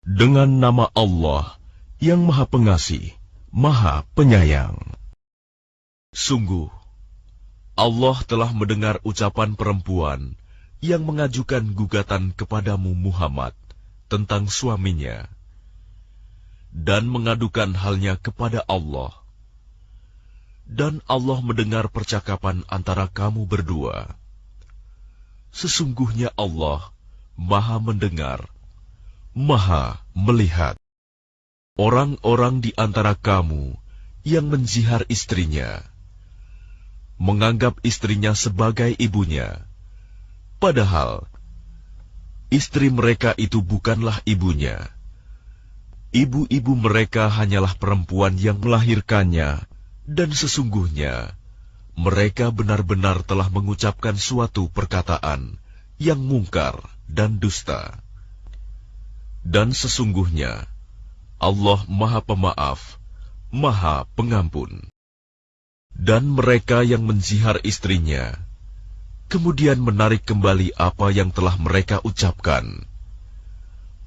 Dengan nama Allah yang Maha Pengasih, Maha Penyayang. Sungguh, Allah telah mendengar ucapan perempuan yang mengajukan gugatan kepadamu Muhammad tentang suaminya dan mengadukan halnya kepada Allah. Dan Allah mendengar percakapan antara kamu berdua. Sesungguhnya Allah Maha mendengar, Maha melihat. Orang-orang di antara kamu yang menzihar istrinya, menganggap istrinya sebagai ibunya, padahal istri mereka itu bukanlah ibunya. Ibu-ibu mereka hanyalah perempuan yang melahirkannya, dan sesungguhnya mereka benar-benar telah mengucapkan suatu perkataan yang mungkar dan dusta. Dan sesungguhnya Allah Maha Pemaaf, Maha Pengampun. Dan mereka yang menzihar istrinya, kemudian menarik kembali apa yang telah mereka ucapkan,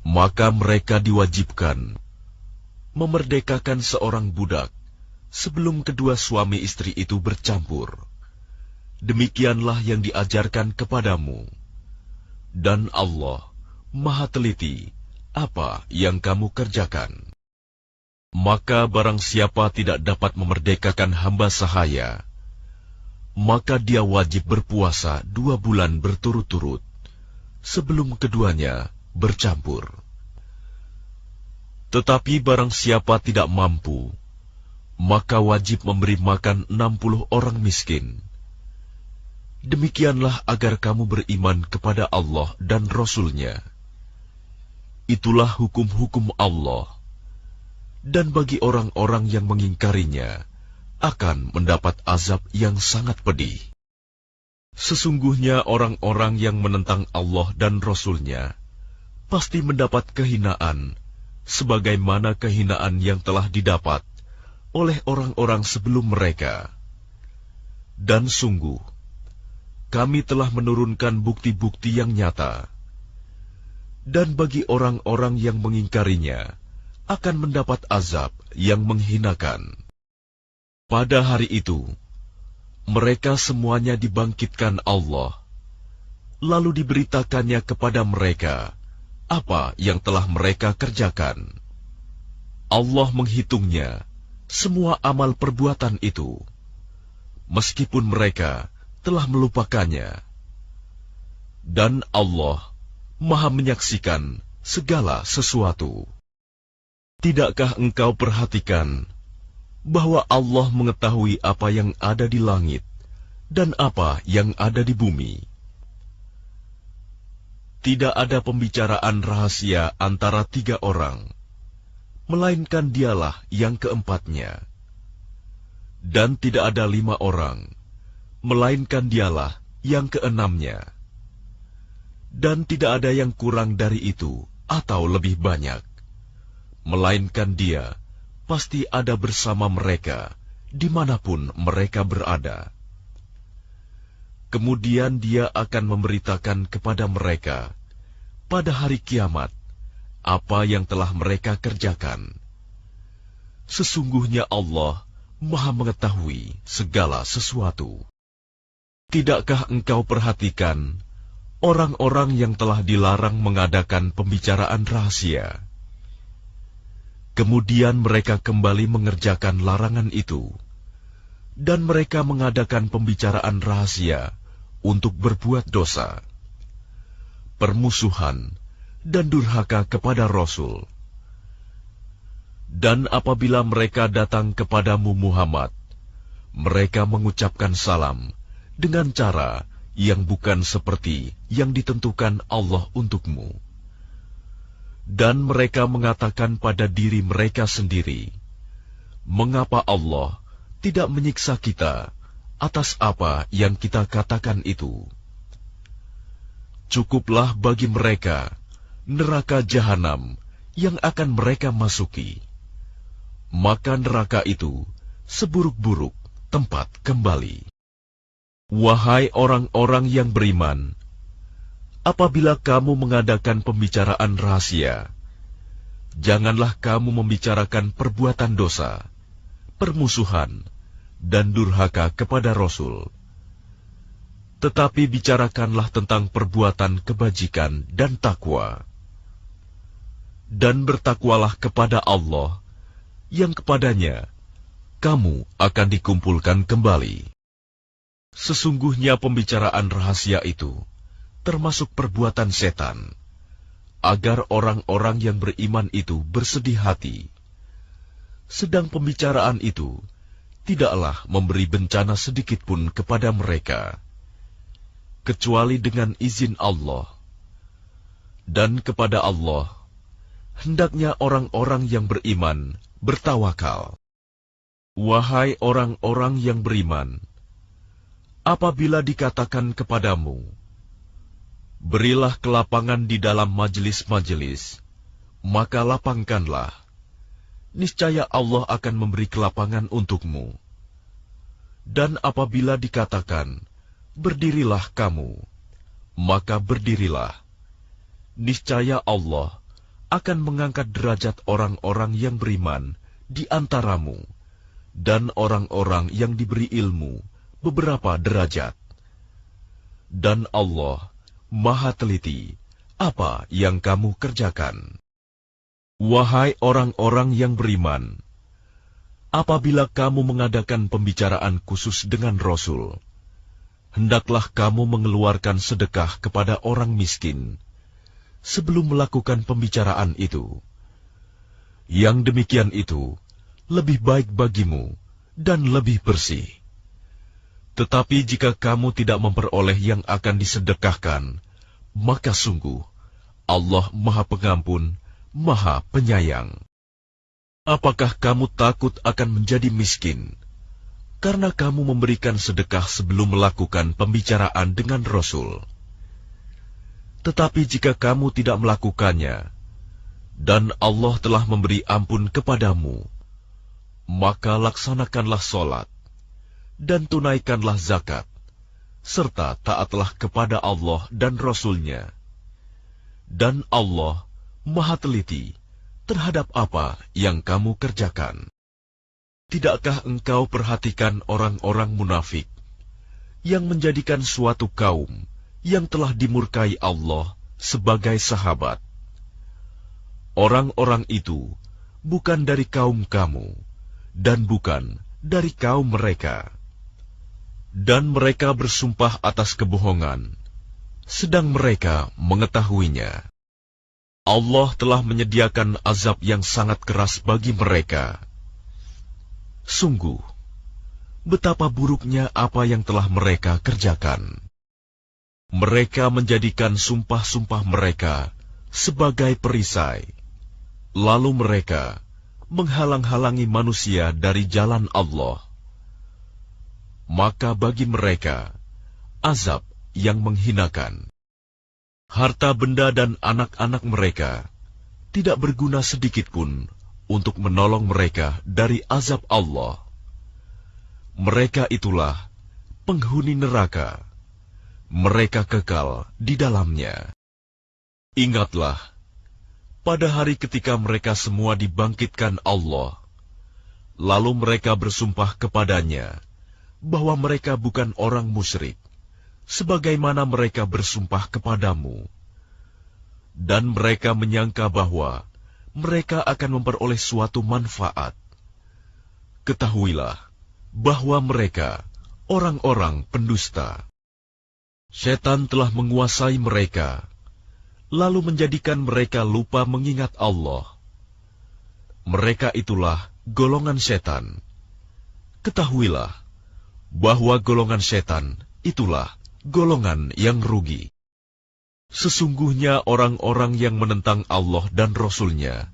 maka mereka diwajibkan memerdekakan seorang budak sebelum kedua suami istri itu bercampur. Demikianlah yang diajarkan kepadamu. Dan Allah Maha teliti apa yang kamu kerjakan. Maka barang siapa tidak dapat memerdekakan hamba sahaya, maka dia wajib berpuasa 2 bulan berturut-turut sebelum keduanya bercampur. Tetapi barang siapa tidak mampu, maka wajib memberi makan 60 orang miskin. Demikianlah agar kamu beriman kepada Allah dan Rasul-Nya. Itulah hukum-hukum Allah, dan bagi orang-orang yang mengingkarinya akan mendapat azab yang sangat pedih. Sesungguhnya orang-orang yang menentang Allah dan Rasul-Nya pasti mendapat kehinaan, sebagaimana kehinaan yang telah didapat oleh orang-orang sebelum mereka. Dan sungguh, kami telah menurunkan bukti-bukti yang nyata. Dan bagi orang-orang yang mengingkarinya akan mendapat azab yang menghinakan. Pada hari itu, mereka semuanya dibangkitkan Allah, lalu diberitakannya kepada mereka apa yang telah mereka kerjakan. Allah menghitungnya semua amal perbuatan itu, meskipun mereka telah melupakannya. Dan Allah Maha menyaksikan segala sesuatu. Tidakkah engkau perhatikan bahwa Allah mengetahui apa yang ada di langit dan apa yang ada di bumi? Tidak ada pembicaraan rahasia antara 3 orang, melainkan dialah yang keempatnya. Dan tidak ada 5 orang, melainkan dialah yang keenamnya. Dan tidak ada yang kurang dari itu atau lebih banyak, melainkan Dia pasti ada bersama mereka dimanapun mereka berada. Kemudian Dia akan memberitakan kepada mereka pada hari kiamat apa yang telah mereka kerjakan. Sesungguhnya Allah Maha mengetahui segala sesuatu. Tidakkah engkau perhatikan orang-orang yang telah dilarang mengadakan pembicaraan rahasia? Kemudian mereka kembali mengerjakan larangan itu, dan mereka mengadakan pembicaraan rahasia untuk berbuat dosa, permusuhan, dan durhaka kepada Rasul. Dan apabila mereka datang kepadamu Muhammad, mereka mengucapkan salam dengan cara yang bukan seperti yang ditentukan Allah untukmu. Dan mereka mengatakan pada diri mereka sendiri, mengapa Allah tidak menyiksa kita atas apa yang kita katakan itu? Cukuplah bagi mereka neraka jahanam yang akan mereka masuki. Maka neraka itu seburuk-buruk tempat kembali. Wahai orang-orang yang beriman, apabila kamu mengadakan pembicaraan rahasia, janganlah kamu membicarakan perbuatan dosa, permusuhan, dan durhaka kepada Rasul. Tetapi bicarakanlah tentang perbuatan kebajikan dan takwa. Dan bertakwalah kepada Allah, yang kepadanya kamu akan dikumpulkan kembali. Sesungguhnya pembicaraan rahasia itu termasuk perbuatan setan, agar orang-orang yang beriman itu bersedih hati. Sedang pembicaraan itu tidaklah memberi bencana sedikit pun kepada mereka, kecuali dengan izin Allah. Dan kepada Allah hendaknya orang-orang yang beriman bertawakal. Wahai orang-orang yang beriman, apabila dikatakan kepadamu, berilah kelapangan di dalam majelis-majelis, maka lapangkanlah. Niscaya Allah akan memberi kelapangan untukmu. Dan apabila dikatakan, berdirilah kamu, maka berdirilah. Niscaya Allah akan mengangkat derajat orang-orang yang beriman di antaramu, dan orang-orang yang diberi ilmu beberapa derajat. Dan Allah Maha teliti apa yang kamu kerjakan. Wahai orang-orang yang beriman, apabila kamu mengadakan pembicaraan khusus dengan Rasul, hendaklah kamu mengeluarkan sedekah kepada orang miskin sebelum melakukan pembicaraan itu. Yang demikian itu lebih baik bagimu dan lebih bersih. Tetapi jika kamu tidak memperoleh yang akan disedekahkan, maka sungguh Allah Maha Pengampun, Maha Penyayang. Apakah kamu takut akan menjadi miskin karena kamu memberikan sedekah sebelum melakukan pembicaraan dengan Rasul? Tetapi jika kamu tidak melakukannya, dan Allah telah memberi ampun kepadamu, maka laksanakanlah sholat, dan tunaikanlah zakat, serta taatlah kepada Allah dan Rasul-Nya. Dan Allah Maha teliti terhadap apa yang kamu kerjakan. Tidakkah engkau perhatikan orang-orang munafik yang menjadikan suatu kaum yang telah dimurkai Allah sebagai sahabat? Orang-orang itu bukan dari kaum kamu, dan bukan dari kaum mereka. Dan mereka bersumpah atas kebohongan, sedang mereka mengetahuinya. Allah telah menyediakan azab yang sangat keras bagi mereka. Sungguh, betapa buruknya apa yang telah mereka kerjakan. Mereka menjadikan sumpah-sumpah mereka sebagai perisai, lalu mereka menghalang-halangi manusia dari jalan Allah. Maka bagi mereka azab yang menghinakan. Harta benda dan anak-anak mereka tidak berguna sedikitpun untuk menolong mereka dari azab Allah. Mereka itulah penghuni neraka. Mereka kekal di dalamnya. Ingatlah, pada hari ketika mereka semua dibangkitkan Allah, lalu mereka bersumpah kepadanya bahwa mereka bukan orang musyrik, sebagaimana mereka bersumpah kepadamu. Dan mereka menyangka bahwa mereka akan memperoleh suatu manfaat. Ketahuilah bahwa mereka orang-orang pendusta. Setan telah menguasai mereka, lalu menjadikan mereka lupa mengingat Allah. Mereka itulah golongan setan. Ketahuilah bahwa golongan setan itulah golongan yang rugi. Sesungguhnya orang-orang yang menentang Allah dan Rasul-Nya,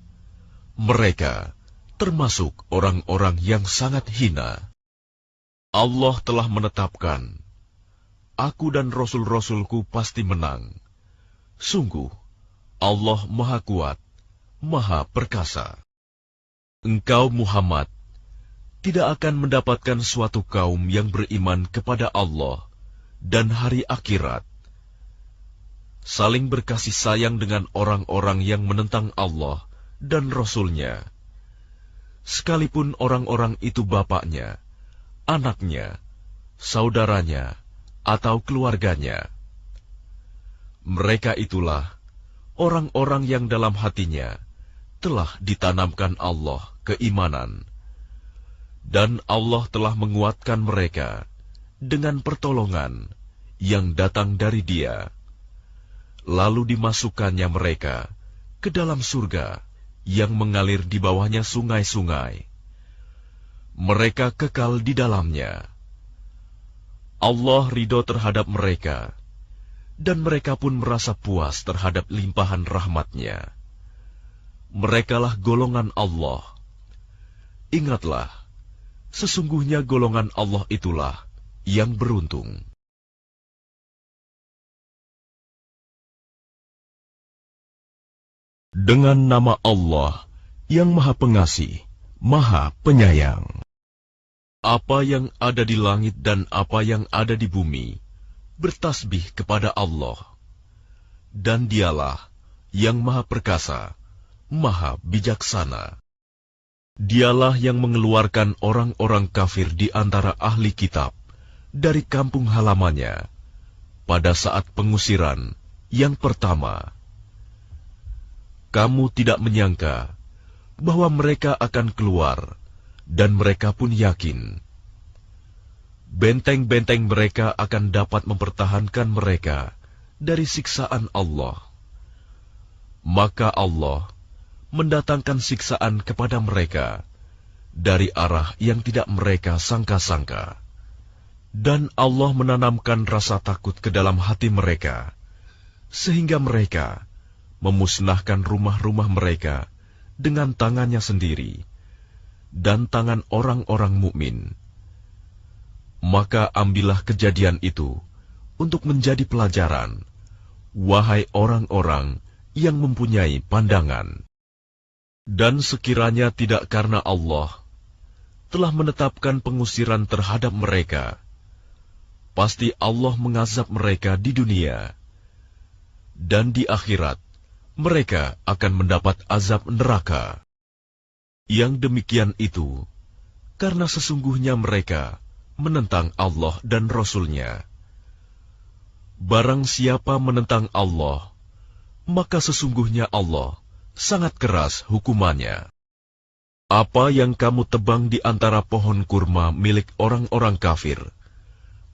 mereka termasuk orang-orang yang sangat hina. Allah telah menetapkan, Aku dan Rasul-Rasulku pasti menang. Sungguh, Allah Maha Kuat, Maha Perkasa. Engkau Muhammad tidak akan mendapatkan suatu kaum yang beriman kepada Allah dan hari akhirat, saling berkasih sayang dengan orang-orang yang menentang Allah dan Rasul-Nya, sekalipun orang-orang itu bapaknya, anaknya, saudaranya, atau keluarganya. Mereka itulah orang-orang yang dalam hatinya telah ditanamkan Allah keimanan, dan Allah telah menguatkan mereka dengan pertolongan yang datang dari Dia. Lalu dimasukkannya mereka ke dalam surga yang mengalir di bawahnya sungai-sungai. Mereka kekal di dalamnya. Allah ridho terhadap mereka, dan mereka pun merasa puas terhadap limpahan rahmat-Nya. Merekalah golongan Allah. Ingatlah, sesungguhnya golongan Allah itulah yang beruntung. Dengan nama Allah yang Maha Pengasih, Maha Penyayang. Apa yang ada di langit dan apa yang ada di bumi bertasbih kepada Allah, dan Dialah yang Maha Perkasa, Maha Bijaksana. Dialah yang mengeluarkan orang-orang kafir di antara ahli kitab dari kampung halamannya pada saat pengusiran yang pertama. Kamu tidak menyangka bahwa mereka akan keluar, dan mereka pun yakin. Benteng-benteng mereka akan dapat mempertahankan mereka dari siksaan Allah. Maka Allah mendatangkan siksaan kepada mereka dari arah yang tidak mereka sangka-sangka. Dan Allah menanamkan rasa takut ke dalam hati mereka, sehingga mereka memusnahkan rumah-rumah mereka dengan tangannya sendiri dan tangan orang-orang mukmin. Maka ambillah kejadian itu untuk menjadi pelajaran, wahai orang-orang yang mempunyai pandangan. Dan sekiranya tidak karena Allah telah menetapkan pengusiran terhadap mereka, pasti Allah mengazab mereka di dunia, dan di akhirat mereka akan mendapat azab neraka. Yang demikian itu karena sesungguhnya mereka menentang Allah dan Rasul-Nya. Barang siapa menentang Allah, maka sesungguhnya Allah sangat keras hukumannya. Apa yang kamu tebang di antara pohon kurma milik orang-orang kafir,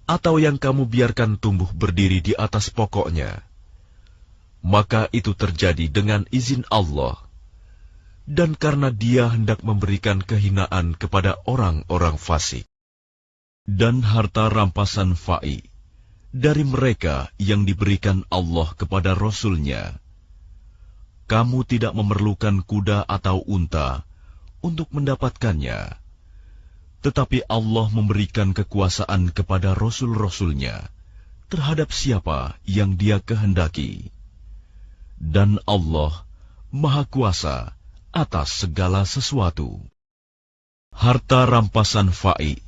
atau yang kamu biarkan tumbuh berdiri di atas pokoknya, maka itu terjadi dengan izin Allah, dan karena Dia hendak memberikan kehinaan kepada orang-orang fasik. Dan harta rampasan fa'i dari mereka yang diberikan Allah kepada Rasul-Nya, kamu tidak memerlukan kuda atau unta untuk mendapatkannya, tetapi Allah memberikan kekuasaan kepada Rasul-Rasul-Nya terhadap siapa yang Dia kehendaki. Dan Allah Maha Kuasa atas segala sesuatu. Harta rampasan fa'i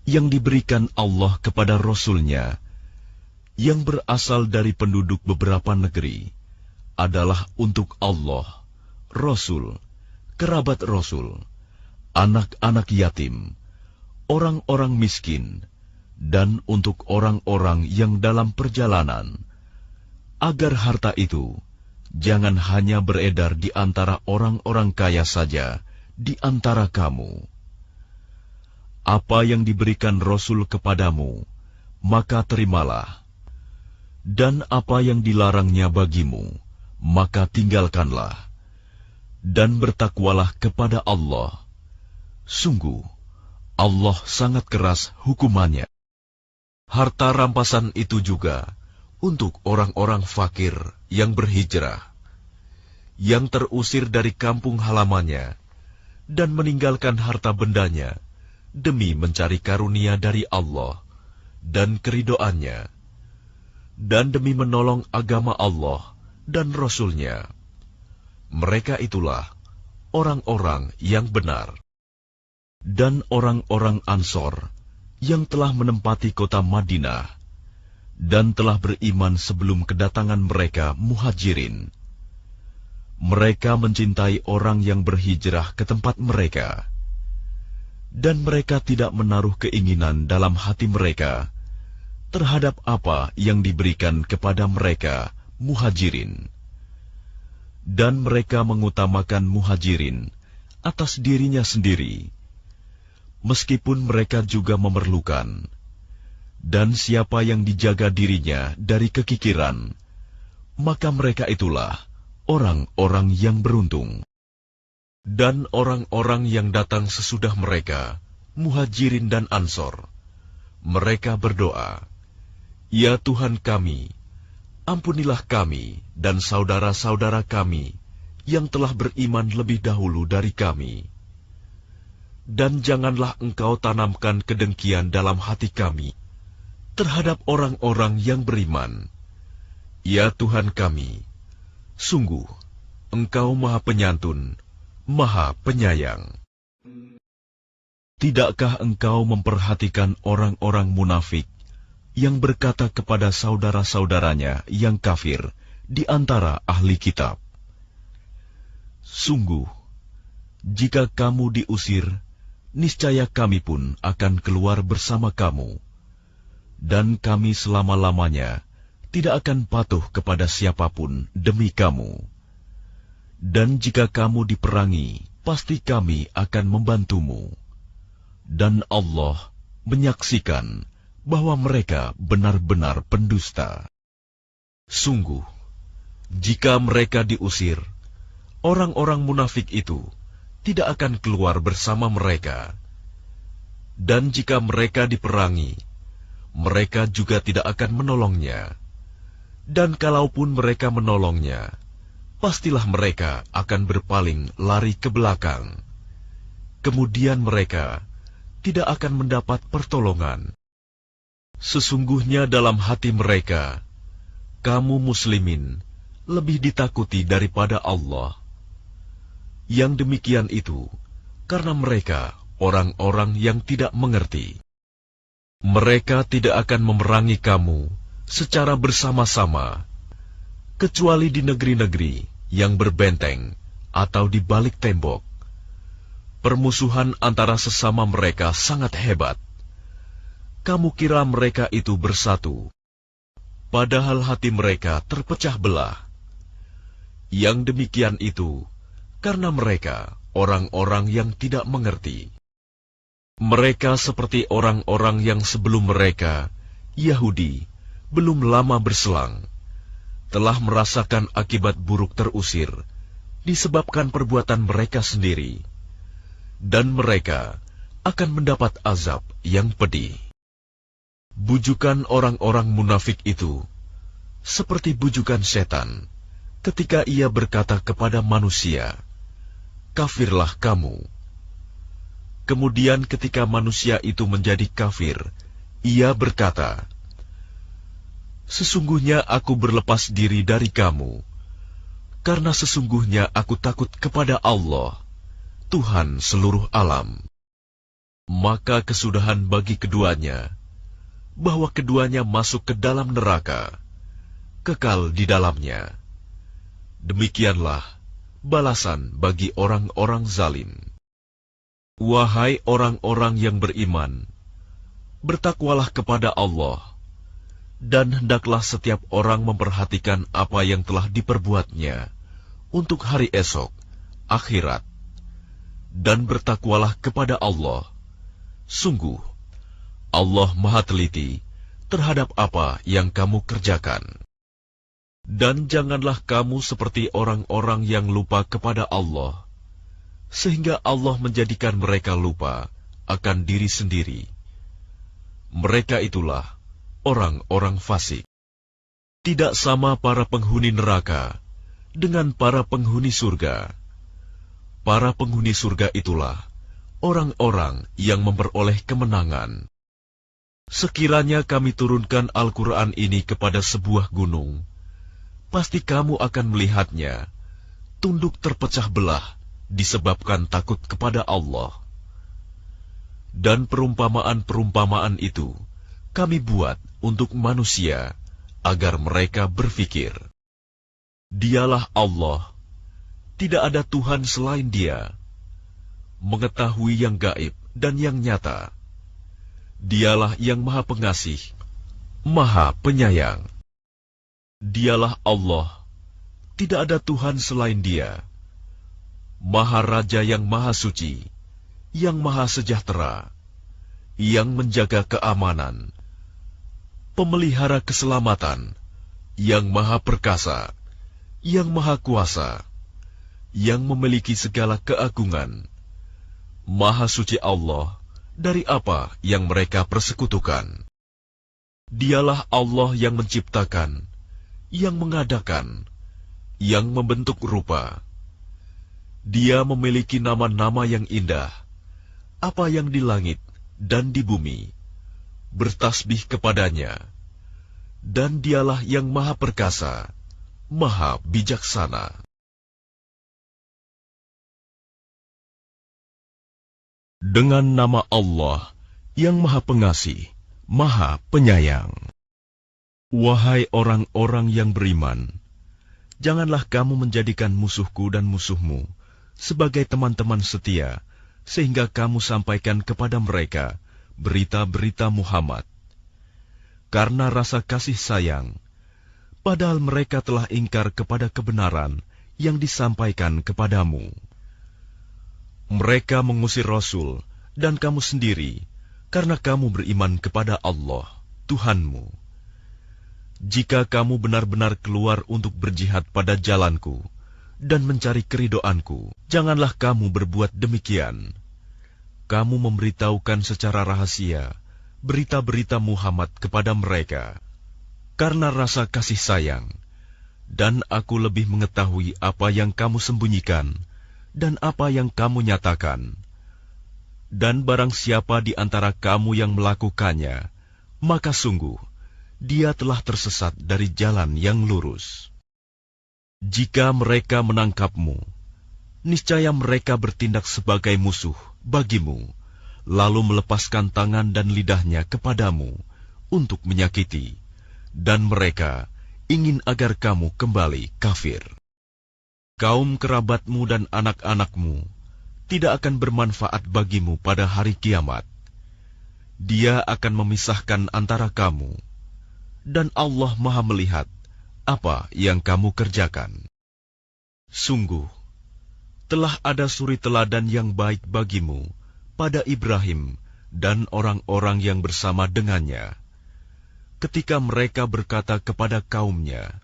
yang diberikan Allah kepada Rasul-Nya, yang berasal dari penduduk beberapa negeri, adalah untuk Allah, Rasul, kerabat Rasul, anak-anak yatim, orang-orang miskin, dan untuk orang-orang yang dalam perjalanan, agar harta itu jangan hanya beredar di antara orang-orang kaya saja di antara kamu. Apa yang diberikan Rasul kepadamu, maka terimalah. Dan apa yang dilarangnya bagimu, maka tinggalkanlah. Dan bertakwalah kepada Allah. Sungguh, Allah sangat keras hukumannya. Harta rampasan itu juga untuk orang-orang fakir yang berhijrah, yang terusir dari kampung halamannya, dan meninggalkan harta bendanya demi mencari karunia dari Allah dan keridhoannya, dan demi menolong agama Allah dan Rasul-Nya. Mereka itulah orang-orang yang benar. Dan orang-orang Ansor yang telah menempati kota Madinah dan telah beriman sebelum kedatangan mereka Muhajirin, Mereka mencintai orang yang berhijrah ke tempat mereka, dan mereka tidak menaruh keinginan dalam hati mereka terhadap apa yang diberikan kepada mereka muhajirin. Dan mereka mengutamakan muhajirin atas dirinya sendiri, meskipun mereka juga memerlukan. Dan siapa yang dijaga dirinya dari kekikiran, maka mereka itulah orang-orang yang beruntung. Dan orang-orang yang datang sesudah mereka, muhajirin dan ansor, mereka berdoa, "Ya Tuhan kami, ampunilah kami dan saudara-saudara kami yang telah beriman lebih dahulu dari kami. Dan janganlah Engkau tanamkan kedengkian dalam hati kami terhadap orang-orang yang beriman. Ya Tuhan kami, sungguh Engkau Maha Penyantun, Maha Penyayang." Tidakkah engkau memperhatikan orang-orang munafik yang berkata kepada saudara-saudaranya yang kafir di antara ahli kitab, "Sungguh, jika kamu diusir, niscaya kami pun akan keluar bersama kamu, dan kami selama-lamanya tidak akan patuh kepada siapapun demi kamu. Dan jika kamu diperangi, pasti kami akan membantumu. Dan Allah menyaksikan bahwa mereka benar-benar pendusta. Sungguh, jika mereka diusir, orang-orang munafik itu tidak akan keluar bersama mereka. Dan jika mereka diperangi, mereka juga tidak akan menolongnya. Dan kalaupun mereka menolongnya, pastilah mereka akan berpaling lari ke belakang. Kemudian mereka tidak akan mendapat pertolongan. Sesungguhnya dalam hati mereka, kamu muslimin lebih ditakuti daripada Allah. Yang demikian itu karena mereka orang-orang yang tidak mengerti. Mereka tidak akan memerangi kamu secara bersama-sama, kecuali di negeri-negeri yang berbenteng atau di balik tembok. Permusuhan antara sesama mereka sangat hebat. Kamu kira mereka itu bersatu, padahal hati mereka terpecah belah. Yang demikian itu karena mereka orang-orang yang tidak mengerti. Mereka seperti orang-orang yang sebelum mereka, Yahudi, belum lama berselang, telah merasakan akibat buruk terusir disebabkan perbuatan mereka sendiri. Dan mereka akan mendapat azab yang pedih. Bujukan orang-orang munafik itu seperti bujukan setan ketika ia berkata kepada manusia, "Kafirlah kamu." Kemudian ketika manusia itu menjadi kafir, ia berkata, "Sesungguhnya aku berlepas diri dari kamu, karena sesungguhnya aku takut kepada Allah, Tuhan seluruh alam." Maka kesudahan bagi keduanya, bahwa keduanya masuk ke dalam neraka, kekal di dalamnya. Demikianlah balasan bagi orang-orang zalim. Wahai orang-orang yang beriman, bertakwalah kepada Allah, dan hendaklah setiap orang memperhatikan apa yang telah diperbuatnya untuk hari esok, akhirat. Dan bertakwalah kepada Allah. Sungguh, Allah Maha Teliti terhadap apa yang kamu kerjakan. Dan janganlah kamu seperti orang-orang yang lupa kepada Allah, sehingga Allah menjadikan mereka lupa akan diri sendiri. Mereka itulah orang-orang fasik. Tidak sama para penghuni neraka dengan para penghuni surga. Para penghuni surga itulah orang-orang yang memperoleh kemenangan. Sekiranya kami turunkan Al-Quran ini kepada sebuah gunung, pasti kamu akan melihatnya tunduk terpecah belah disebabkan takut kepada Allah. Dan perumpamaan-perumpamaan itu kami buat untuk manusia agar mereka berfikir. Dialah Allah tidak ada Tuhan selain Dia, mengetahui yang gaib dan yang nyata. Dialah yang Maha Pengasih, Maha Penyayang. Dialah Allah, tidak ada Tuhan selain Dia, Maha Raja yang Maha Suci, yang Maha Sejahtera, yang menjaga keamanan, pemelihara keselamatan, yang Maha Perkasa, yang Maha Kuasa, yang memiliki segala keagungan. Maha suci Allah dari apa yang mereka persekutukan. Dialah Allah yang menciptakan, yang mengadakan, yang membentuk rupa. Dia memiliki nama-nama yang indah. Apa yang di langit dan di bumi bertasbih kepadanya. Dan Dialah yang Maha Perkasa, Maha Bijaksana. Dengan nama Allah yang Maha Pengasih, Maha Penyayang. Wahai orang-orang yang beriman, janganlah kamu menjadikan musuhku dan musuhmu sebagai teman-teman setia, sehingga kamu sampaikan kepada mereka berita-berita Muhammad. Karena rasa kasih sayang, padahal mereka telah ingkar kepada kebenaran yang disampaikan kepadamu. Mereka mengusir Rasul dan kamu sendiri, karena kamu beriman kepada Allah, Tuhanmu. Jika kamu benar-benar keluar untuk berjihad pada jalanku dan mencari keridhoanku, janganlah kamu berbuat demikian. Kamu memberitahukan secara rahasia berita-berita Muhammad kepada mereka, karena rasa kasih sayang, dan aku lebih mengetahui apa yang kamu sembunyikan dan apa yang kamu nyatakan. Dan barang siapa di antara kamu yang melakukannya, maka sungguh dia telah tersesat dari jalan yang lurus. Jika mereka menangkapmu, niscaya mereka bertindak sebagai musuh bagimu, lalu melepaskan tangan dan lidahnya kepadamu untuk menyakiti, dan mereka ingin agar kamu kembali kafir. Kaum kerabatmu dan anak-anakmu tidak akan bermanfaat bagimu pada hari kiamat. Dia akan memisahkan antara kamu, dan Allah Maha melihat apa yang kamu kerjakan. Sungguh, telah ada suri teladan yang baik bagimu pada Ibrahim dan orang-orang yang bersama dengannya, ketika mereka berkata kepada kaumnya,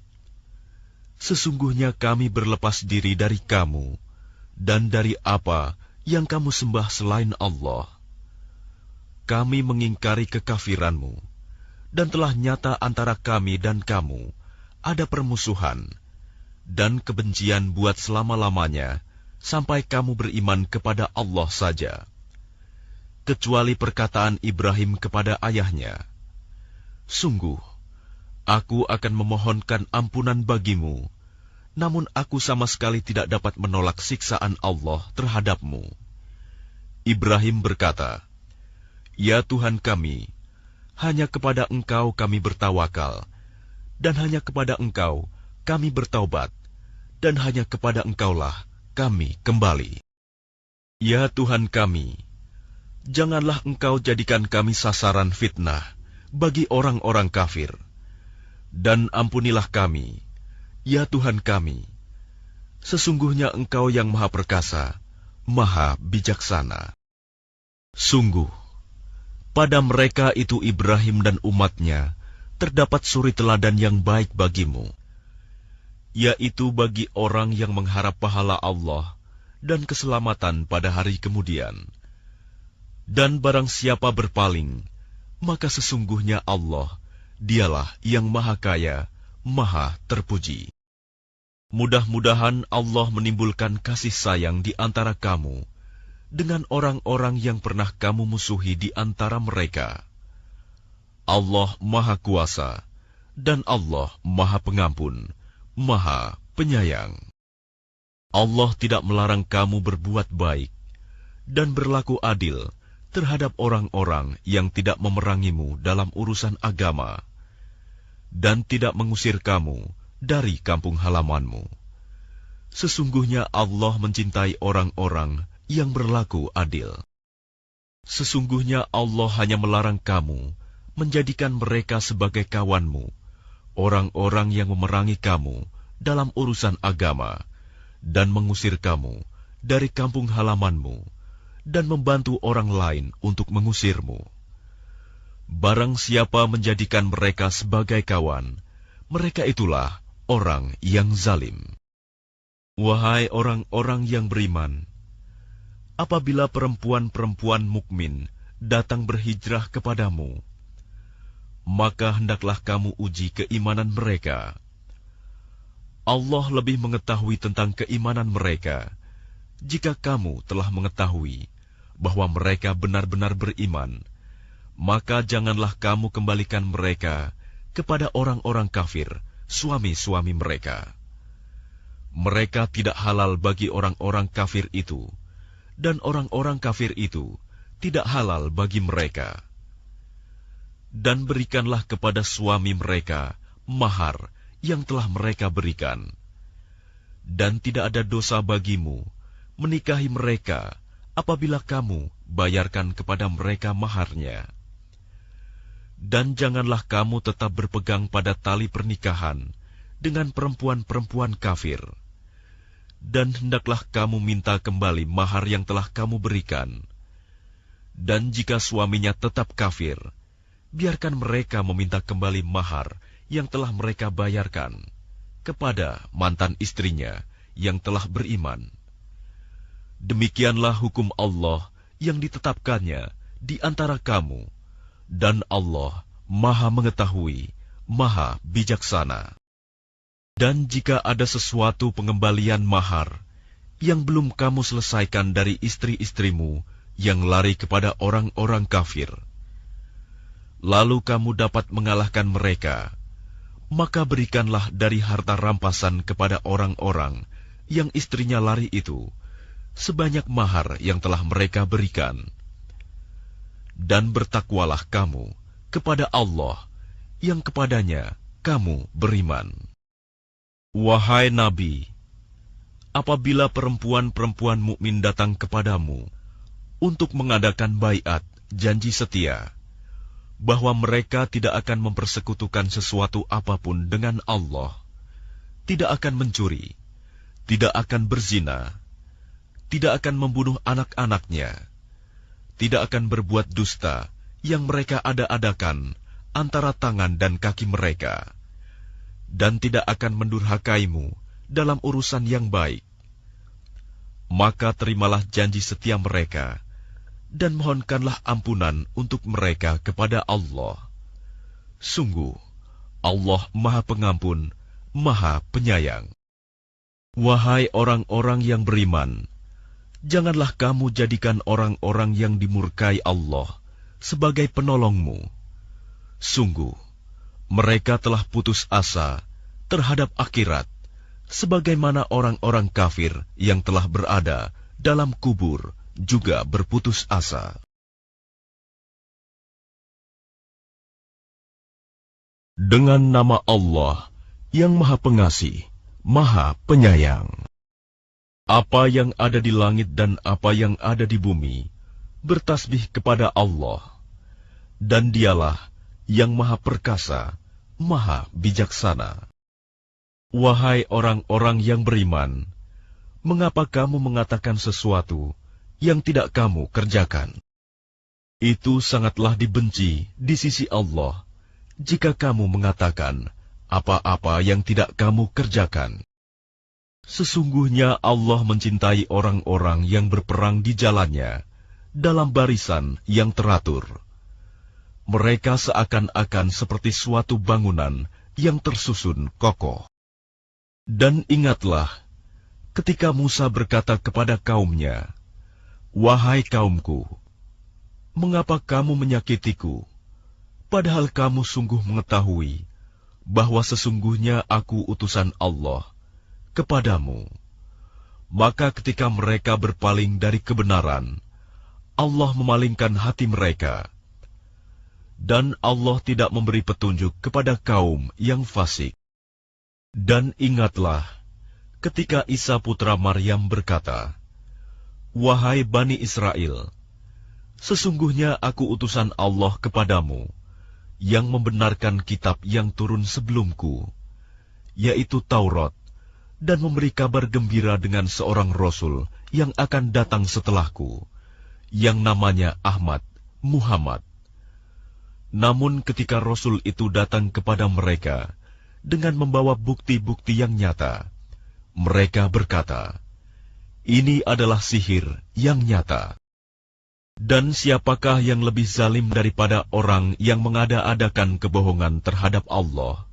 sesungguhnya kami berlepas diri dari kamu dan dari apa yang kamu sembah selain Allah. Kami mengingkari kekafiranmu, dan telah nyata antara kami dan kamu ada permusuhan dan kebencian buat selama-lamanya, sampai kamu beriman kepada Allah saja. Kecuali perkataan Ibrahim kepada ayahnya, sungguh, aku akan memohonkan ampunan bagimu, namun aku sama sekali tidak dapat menolak siksaan Allah terhadapmu. Ibrahim berkata, ya Tuhan kami, hanya kepada Engkau kami bertawakal, dan hanya kepada Engkau kami bertaubat, dan hanya kepada Engkaulah kami kembali. Ya Tuhan kami, janganlah Engkau jadikan kami sasaran fitnah bagi orang-orang kafir, dan ampunilah kami, ya Tuhan kami, sesungguhnya Engkau yang Maha Perkasa, Maha Bijaksana. Sungguh, pada mereka itu Ibrahim dan umatnya terdapat suri teladan yang baik bagimu, yaitu bagi orang yang mengharap pahala Allah dan keselamatan pada hari kemudian. Dan barang siapa berpaling, maka sesungguhnya Allah, Dialah yang Maha Kaya, Maha Terpuji. Mudah-mudahan Allah menimbulkan kasih sayang di antara kamu dengan orang-orang yang pernah kamu musuhi di antara mereka. Allah Maha Kuasa, dan Allah Maha Pengampun, Maha Penyayang. Allah tidak melarang kamu berbuat baik dan berlaku adil terhadap orang-orang yang tidak memerangimu dalam urusan agama, dan tidak mengusir kamu dari kampung halamanmu. Sesungguhnya Allah mencintai orang-orang yang berlaku adil. Sesungguhnya Allah hanya melarang kamu menjadikan mereka sebagai kawanmu, orang-orang yang memerangi kamu dalam urusan agama, dan mengusir kamu dari kampung halamanmu, dan membantu orang lain untuk mengusirmu. Barang siapa menjadikan mereka sebagai kawan, mereka itulah orang yang zalim. Wahai orang-orang yang beriman, apabila perempuan-perempuan mukmin datang berhijrah kepadamu, maka hendaklah kamu uji keimanan mereka. Allah lebih mengetahui tentang keimanan mereka jika kamu telah mengetahui bahwa mereka benar-benar beriman, maka janganlah kamu kembalikan mereka kepada orang-orang kafir, suami-suami mereka. Mereka tidak halal bagi orang-orang kafir itu, dan orang-orang kafir itu tidak halal bagi mereka. Dan berikanlah kepada suami mereka mahar yang telah mereka berikan. Dan tidak ada dosa bagimu menikahi mereka apabila kamu bayarkan kepada mereka maharnya. Dan janganlah kamu tetap berpegang pada tali pernikahan dengan perempuan-perempuan kafir. Dan hendaklah kamu minta kembali mahar yang telah kamu berikan. Dan jika suaminya tetap kafir, biarkan mereka meminta kembali mahar yang telah mereka bayarkan kepada mantan istrinya yang telah beriman. Demikianlah hukum Allah yang ditetapkannya di antara kamu, dan Allah Maha Mengetahui, Maha Bijaksana. Dan jika ada sesuatu pengembalian mahar yang belum kamu selesaikan dari istri-istrimu yang lari kepada orang-orang kafir, lalu kamu dapat mengalahkan mereka, maka berikanlah dari harta rampasan kepada orang-orang yang istrinya lari itu sebanyak mahar yang telah mereka berikan. Dan bertakwalah kamu kepada Allah yang kepadanya kamu beriman. Wahai Nabi, apabila perempuan-perempuan mukmin datang kepadamu untuk mengadakan baiat, janji setia, bahwa mereka tidak akan mempersekutukan sesuatu apapun dengan Allah, tidak akan mencuri, tidak akan berzina, tidak akan membunuh anak-anaknya, tidak akan berbuat dusta yang mereka ada-adakan antara tangan dan kaki mereka, dan tidak akan mendurhakaimu dalam urusan yang baik, maka terimalah janji setia mereka, dan mohonkanlah ampunan untuk mereka kepada Allah. Sungguh, Allah Maha Pengampun, Maha Penyayang. Wahai orang-orang yang beriman, janganlah kamu jadikan orang-orang yang dimurkai Allah sebagai penolongmu. Sungguh, mereka telah putus asa terhadap akhirat, sebagaimana orang-orang kafir yang telah berada dalam kubur juga berputus asa. Dengan nama Allah yang Maha Pengasih, Maha Penyayang. Apa yang ada di langit dan apa yang ada di bumi bertasbih kepada Allah, dan Dialah yang Maha Perkasa, Maha Bijaksana. Wahai orang-orang yang beriman, mengapa kamu mengatakan sesuatu yang tidak kamu kerjakan? Itu sangatlah dibenci di sisi Allah jika kamu mengatakan apa-apa yang tidak kamu kerjakan. Sesungguhnya Allah mencintai orang-orang yang berperang di jalannya dalam barisan yang teratur. Mereka seakan-akan seperti suatu bangunan yang tersusun kokoh. Dan ingatlah, ketika Musa berkata kepada kaumnya, "Wahai kaumku, mengapa kamu menyakitiku, padahal kamu sungguh mengetahui bahwa sesungguhnya aku utusan Allah kepadamu?" Maka ketika mereka berpaling dari kebenaran, Allah memalingkan hati mereka. Dan Allah tidak memberi petunjuk kepada kaum yang fasik. Dan ingatlah, ketika Isa putra Maryam berkata, "Wahai Bani Israel, sesungguhnya aku utusan Allah kepadamu, yang membenarkan kitab yang turun sebelumku, yaitu Taurat, dan memberi kabar gembira dengan seorang Rasul yang akan datang setelahku, yang namanya Ahmad, Muhammad." Namun ketika Rasul itu datang kepada mereka dengan membawa bukti-bukti yang nyata, mereka berkata, "Ini adalah sihir yang nyata." Dan siapakah yang lebih zalim daripada orang yang mengada-adakan kebohongan terhadap Allah,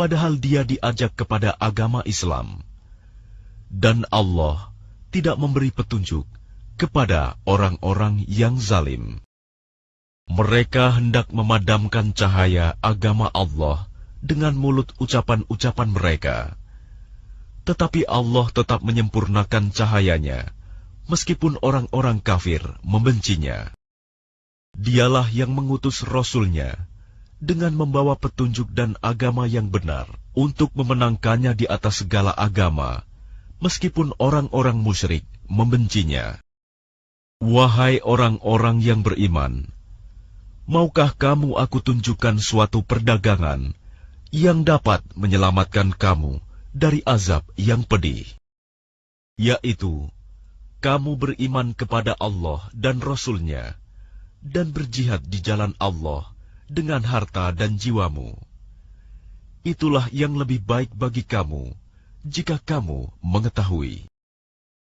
padahal dia diajak kepada agama Islam? Dan Allah tidak memberi petunjuk kepada orang-orang yang zalim. Mereka hendak memadamkan cahaya agama Allah dengan mulut ucapan-ucapan mereka. Tetapi Allah tetap menyempurnakan cahayanya, meskipun orang-orang kafir membencinya. Dialah yang mengutus Rasul-Nya dengan membawa petunjuk dan agama yang benar untuk memenangkannya di atas segala agama, meskipun orang-orang musyrik membencinya. Wahai orang-orang yang beriman, maukah kamu aku tunjukkan suatu perdagangan yang dapat menyelamatkan kamu dari azab yang pedih? Yaitu, kamu beriman kepada Allah dan Rasul-Nya, dan berjihad di jalan Allah dengan harta dan jiwamu. Itulah yang lebih baik bagi kamu, jika kamu mengetahui.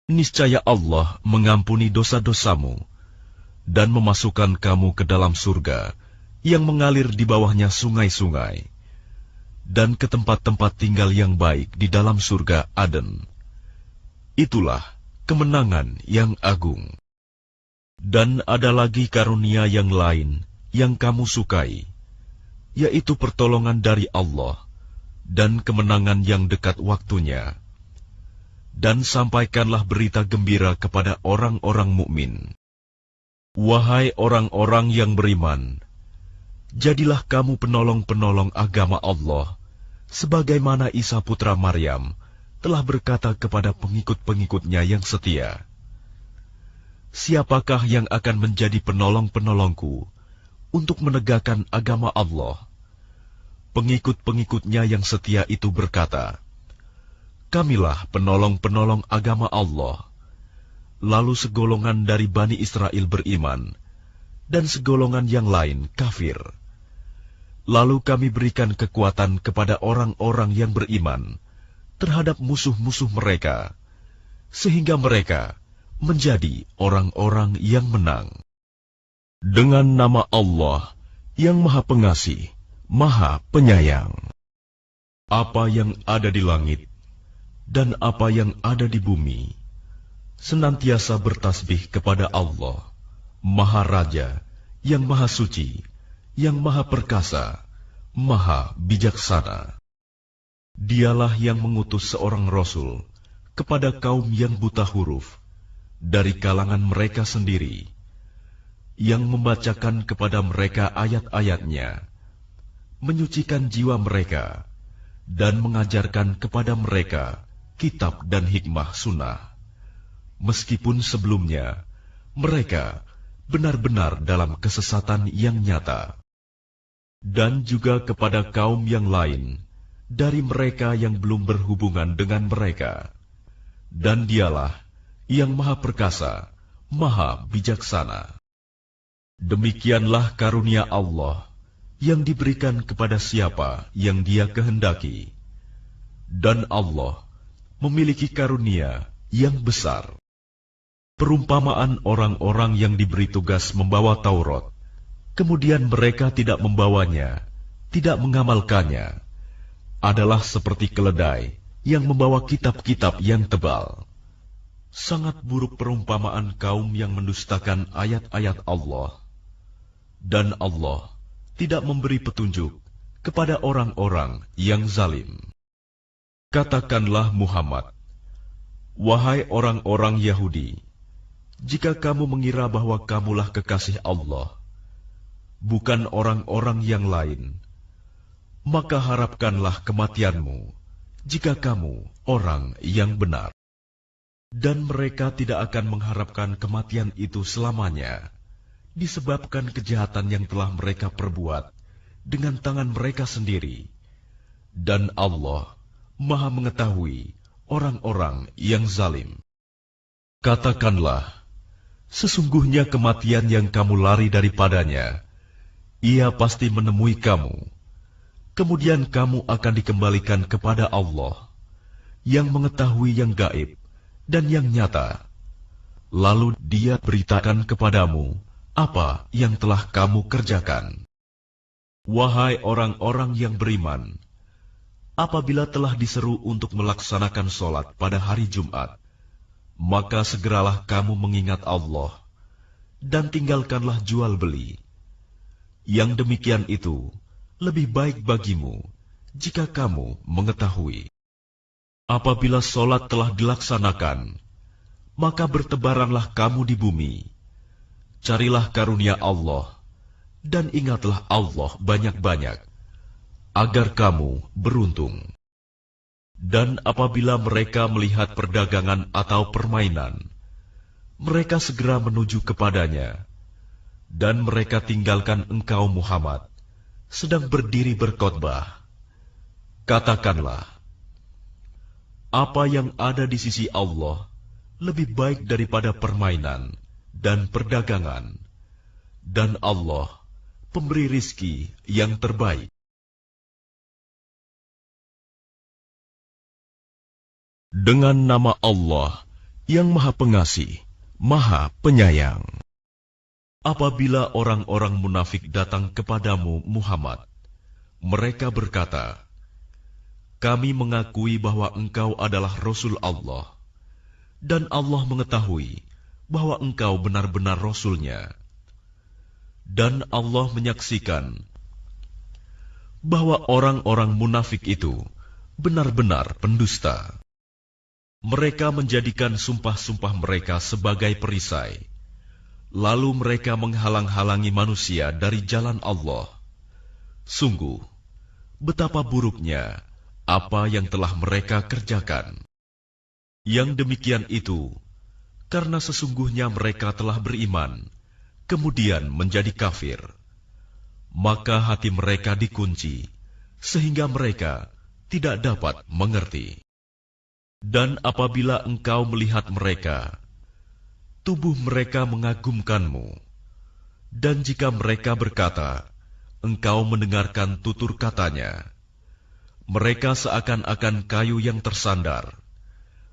Niscaya Allah mengampuni dosa-dosamu, dan memasukkan kamu ke dalam surga, yang mengalir di bawahnya sungai-sungai, dan ke tempat-tempat tinggal yang baik di dalam surga Aden. Itulah kemenangan yang agung. Dan ada lagi karunia yang lain yang kamu sukai, yaitu pertolongan dari Allah dan kemenangan yang dekat waktunya. Dan sampaikanlah berita gembira kepada orang-orang mukmin. Wahai orang-orang yang beriman, jadilah kamu penolong-penolong agama Allah, sebagaimana Isa putra Maryam telah berkata kepada pengikut-pengikutnya yang setia, "Siapakah yang akan menjadi penolong-penolongku untuk menegakkan agama Allah?" Pengikut-pengikutnya yang setia itu berkata, "Kamilah penolong-penolong agama Allah." Lalu segolongan dari Bani Israel beriman, dan segolongan yang lain kafir. Lalu kami berikan kekuatan kepada orang-orang yang beriman terhadap musuh-musuh mereka, sehingga mereka menjadi orang-orang yang menang. Dengan nama Allah yang Maha Pengasih, Maha Penyayang. Apa yang ada di langit dan apa yang ada di bumi senantiasa bertasbih kepada Allah, Maha Raja, yang Maha Suci, yang Maha Perkasa, Maha Bijaksana. Dialah yang mengutus seorang Rasul kepada kaum yang buta huruf dari kalangan mereka sendiri, yang membacakan kepada mereka ayat-ayatnya, menyucikan jiwa mereka, dan mengajarkan kepada mereka kitab dan hikmah sunnah, meskipun sebelumnya mereka benar-benar dalam kesesatan yang nyata. Dan juga kepada kaum yang lain dari mereka yang belum berhubungan dengan mereka. Dan dialah yang Maha Perkasa, Maha Bijaksana. Demikianlah karunia Allah yang diberikan kepada siapa yang Dia kehendaki. Dan Allah memiliki karunia yang besar. Perumpamaan orang-orang yang diberi tugas membawa Taurat, kemudian mereka tidak membawanya, tidak mengamalkannya, adalah seperti keledai yang membawa kitab-kitab yang tebal. Sangat buruk perumpamaan kaum yang mendustakan ayat-ayat Allah. Dan Allah tidak memberi petunjuk kepada orang-orang yang zalim. Katakanlah Muhammad, wahai orang-orang Yahudi, jika kamu mengira bahwa kamulah kekasih Allah, bukan orang-orang yang lain, maka harapkanlah kematianmu jika kamu orang yang benar. Dan mereka tidak akan mengharapkan kematian itu selamanya, disebabkan kejahatan yang telah mereka perbuat dengan tangan mereka sendiri. Dan Allah Maha mengetahui orang-orang yang zalim. Katakanlah, sesungguhnya kematian yang kamu lari daripadanya, ia pasti menemui kamu. Kemudian kamu akan dikembalikan kepada Allah, yang mengetahui yang gaib dan yang nyata. Lalu Dia beritakan kepadamu apa yang telah kamu kerjakan. Wahai orang-orang yang beriman, apabila telah diseru untuk melaksanakan sholat pada hari Jumat, maka segeralah kamu mengingat Allah, dan tinggalkanlah jual beli. Yang demikian itu lebih baik bagimu, jika kamu mengetahui. Apabila sholat telah dilaksanakan, maka bertebaranlah kamu di bumi. Carilah karunia Allah, dan ingatlah Allah banyak-banyak, agar kamu beruntung. Dan apabila mereka melihat perdagangan atau permainan, mereka segera menuju kepadanya, dan mereka tinggalkan engkau Muhammad, sedang berdiri berkhotbah. Katakanlah, apa yang ada di sisi Allah lebih baik daripada permainan dan perdagangan, dan Allah pemberi rizki yang terbaik. Dengan nama Allah yang Maha Pengasih, Maha Penyayang. Apabila orang-orang munafik datang kepadamu Muhammad, mereka berkata, kami mengakui bahwa engkau adalah Rasul Allah, dan Allah mengetahui bahwa engkau benar-benar Rasul-Nya. Dan Allah menyaksikan bahwa orang-orang munafik itu benar-benar pendusta. Mereka menjadikan sumpah-sumpah mereka sebagai perisai, lalu mereka menghalang-halangi manusia dari jalan Allah. Sungguh, betapa buruknya apa yang telah mereka kerjakan. Yang demikian itu, karena sesungguhnya mereka telah beriman, kemudian menjadi kafir. Maka hati mereka dikunci, sehingga mereka tidak dapat mengerti. Dan apabila engkau melihat mereka, tubuh mereka mengagumkanmu. Dan jika mereka berkata, engkau mendengarkan tutur katanya, mereka seakan-akan kayu yang tersandar.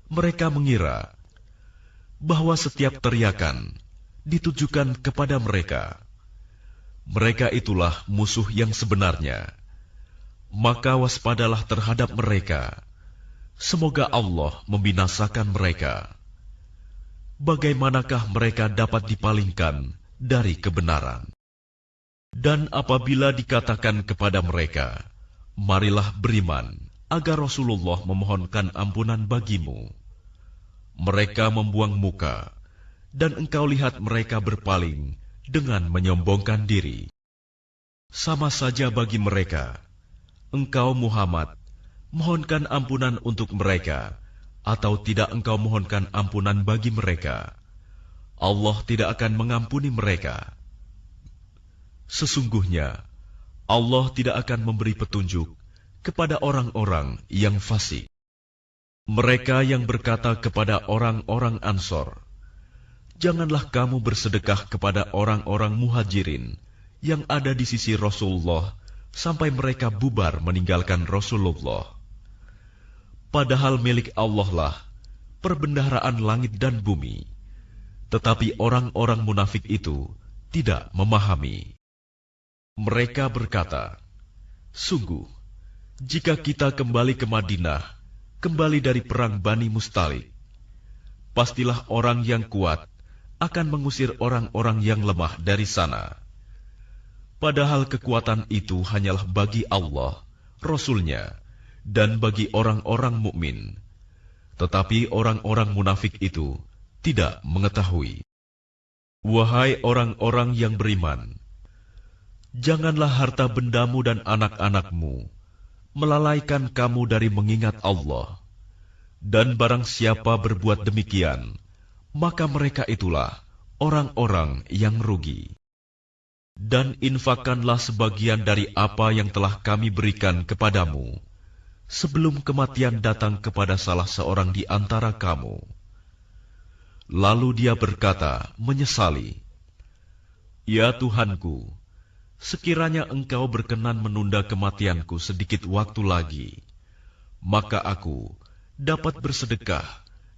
Mereka mengira bahwa setiap teriakan ditujukan kepada mereka. Mereka itulah musuh yang sebenarnya. Maka waspadalah terhadap mereka. Semoga Allah membinasakan mereka. Bagaimanakah mereka dapat dipalingkan dari kebenaran? Dan apabila dikatakan kepada mereka, marilah beriman, agar Rasulullah memohonkan ampunan bagimu, mereka membuang muka, dan engkau lihat mereka berpaling dengan menyombongkan diri. Sama saja bagi mereka, engkau Muhammad, mohonkan ampunan untuk mereka, atau tidak engkau mohonkan ampunan bagi mereka, Allah tidak akan mengampuni mereka. Sesungguhnya, Allah tidak akan memberi petunjuk kepada orang-orang yang fasik. Mereka yang berkata kepada orang-orang Ansor, janganlah kamu bersedekah kepada orang-orang Muhajirin yang ada di sisi Rasulullah sampai mereka bubar meninggalkan Rasulullah. Padahal milik Allah lah perbendaharaan langit dan bumi. Tetapi orang-orang munafik itu tidak memahami. Mereka berkata, sungguh, jika kita kembali ke Madinah, kembali dari perang Bani Mustalik, pastilah orang yang kuat akan mengusir orang-orang yang lemah dari sana. Padahal kekuatan itu hanyalah bagi Allah, Rasul-Nya, dan bagi orang-orang mukmin. Tetapi orang-orang munafik itu tidak mengetahui. Wahai orang-orang yang beriman, janganlah harta bendamu dan anak-anakmu melalaikan kamu dari mengingat Allah. Dan barang siapa berbuat demikian, maka mereka itulah orang-orang yang rugi. Dan infakkanlah sebagian dari apa yang telah kami berikan kepadamu, sebelum kematian datang kepada salah seorang di antara kamu. Lalu dia berkata, menyesali, "Ya Tuhanku, sekiranya Engkau berkenan menunda kematianku sedikit waktu lagi, maka aku dapat bersedekah,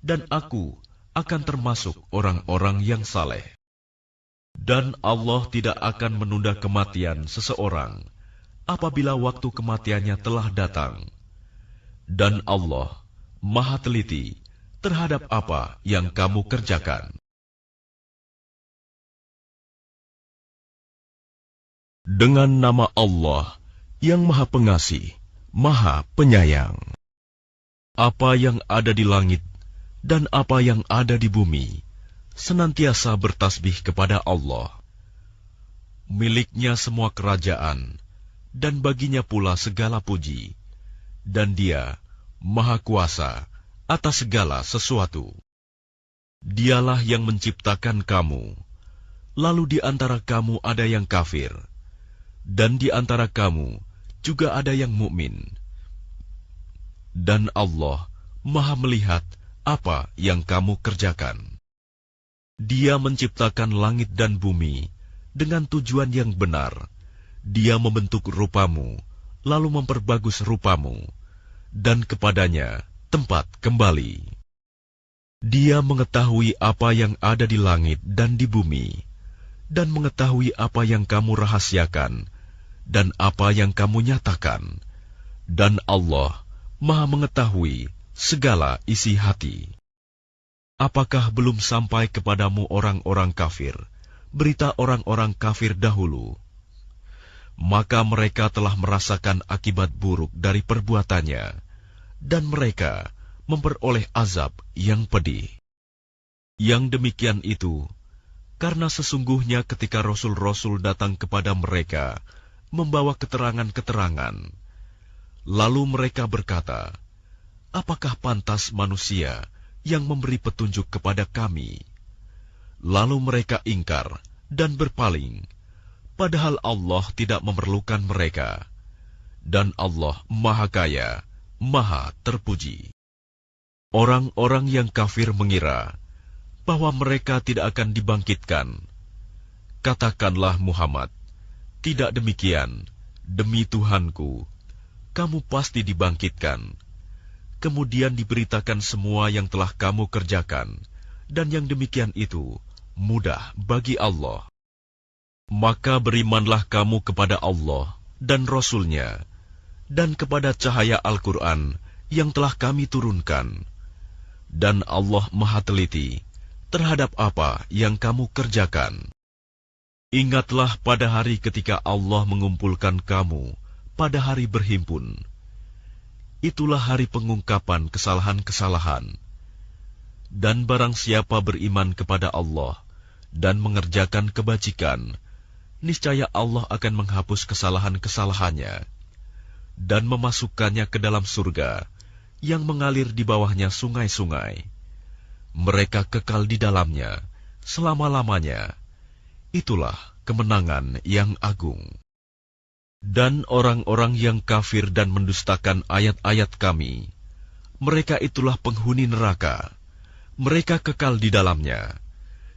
dan aku akan termasuk orang-orang yang saleh." Dan Allah tidak akan menunda kematian seseorang apabila waktu kematiannya telah datang. Dan Allah Maha teliti terhadap apa yang kamu kerjakan. Dengan nama Allah yang Maha Pengasih, Maha Penyayang. Apa yang ada di langit dan apa yang ada di bumi senantiasa bertasbih kepada Allah. Miliknya semua kerajaan, dan baginya pula segala puji, dan Dia Maha Kuasa atas segala sesuatu. Dialah yang menciptakan kamu, lalu di antara kamu ada yang kafir, dan di antara kamu juga ada yang mukmin. Dan Allah Maha melihat apa yang kamu kerjakan. Dia menciptakan langit dan bumi dengan tujuan yang benar. Dia membentuk rupamu, lalu memperbagus rupamu, dan kepadanya tempat kembali. Dia mengetahui apa yang ada di langit dan di bumi, dan mengetahui apa yang kamu rahasiakan, dan apa yang kamu nyatakan. Dan Allah Maha mengetahui segala isi hati. Apakah belum sampai kepadamu orang-orang kafir, berita orang-orang kafir dahulu? Maka mereka telah merasakan akibat buruk dari perbuatannya, dan mereka memperoleh azab yang pedih. Yang demikian itu, karena sesungguhnya ketika rasul-rasul datang kepada mereka, membawa keterangan-keterangan, lalu mereka berkata, "Apakah pantas manusia yang memberi petunjuk kepada kami?" Lalu mereka ingkar dan berpaling, padahal Allah tidak memerlukan mereka, dan Allah Maha Kaya, Maha Terpuji. Orang-orang yang kafir mengira bahwa mereka tidak akan dibangkitkan. Katakanlah Muhammad, tidak demikian, demi Tuhanku, kamu pasti dibangkitkan. Kemudian diberitakan semua yang telah kamu kerjakan, dan yang demikian itu mudah bagi Allah. Maka berimanlah kamu kepada Allah dan Rasul-Nya, dan kepada cahaya Al-Quran yang telah kami turunkan. Dan Allah Maha teliti terhadap apa yang kamu kerjakan. Ingatlah pada hari ketika Allah mengumpulkan kamu pada hari berhimpun. Itulah hari pengungkapan kesalahan-kesalahan. Dan barang siapa beriman kepada Allah dan mengerjakan kebajikan, niscaya Allah akan menghapus kesalahan-kesalahannya dan memasukkannya ke dalam surga yang mengalir di bawahnya sungai-sungai. Mereka kekal di dalamnya selama-lamanya. Itulah kemenangan yang agung. Dan orang-orang yang kafir dan mendustakan ayat-ayat kami, mereka itulah penghuni neraka. Mereka kekal di dalamnya,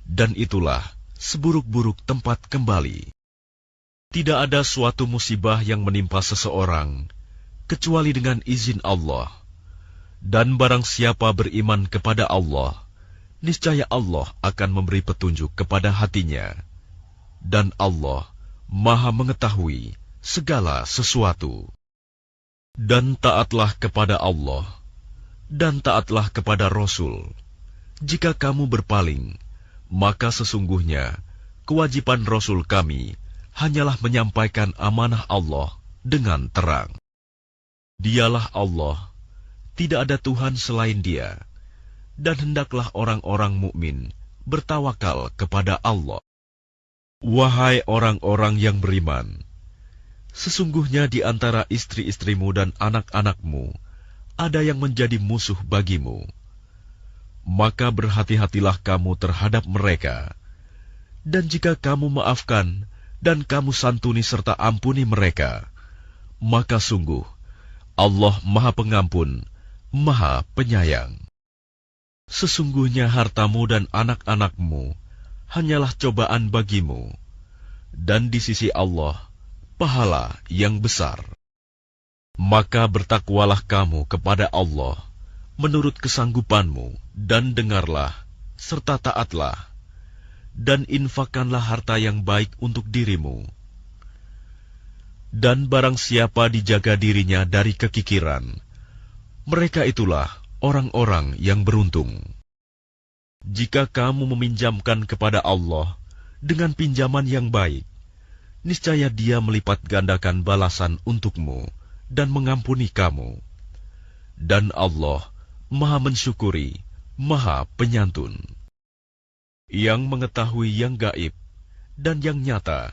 dan itulah seburuk-buruk tempat kembali. Tidak ada suatu musibah yang menimpa seseorang, kecuali dengan izin Allah. Dan barang siapa beriman kepada Allah, niscaya Allah akan memberi petunjuk kepada hatinya. Dan Allah Maha mengetahui segala sesuatu. Dan taatlah kepada Allah, dan taatlah kepada Rasul. Jika kamu berpaling, maka sesungguhnya kewajiban Rasul kami hanyalah menyampaikan amanah Allah dengan terang. Dialah Allah, tidak ada Tuhan selain Dia, dan hendaklah orang-orang mukmin bertawakal kepada Allah. Wahai orang-orang yang beriman, Sesungguhnya di antara istri-istrimu dan anak-anakmu ada yang menjadi musuh bagimu. Maka berhati-hatilah kamu terhadap mereka. Dan jika kamu maafkan dan kamu santuni serta ampuni mereka, maka sungguh Allah Maha Pengampun, Maha Penyayang. Sesungguhnya hartamu dan anak-anakmu hanyalah cobaan bagimu, dan di sisi Allah pahala yang besar. Maka bertakwalah kamu kepada Allah menurut kesanggupanmu, dan dengarlah serta taatlah, dan infakkanlah harta yang baik untuk dirimu. Dan barang siapa dijaga dirinya dari kekikiran, mereka itulah orang-orang yang beruntung. Jika kamu meminjamkan kepada Allah dengan pinjaman yang baik, niscaya Dia melipat gandakan balasan untukmu dan mengampuni kamu. Dan Allah Maha mensyukuri, Maha penyantun, yang mengetahui yang gaib dan yang nyata,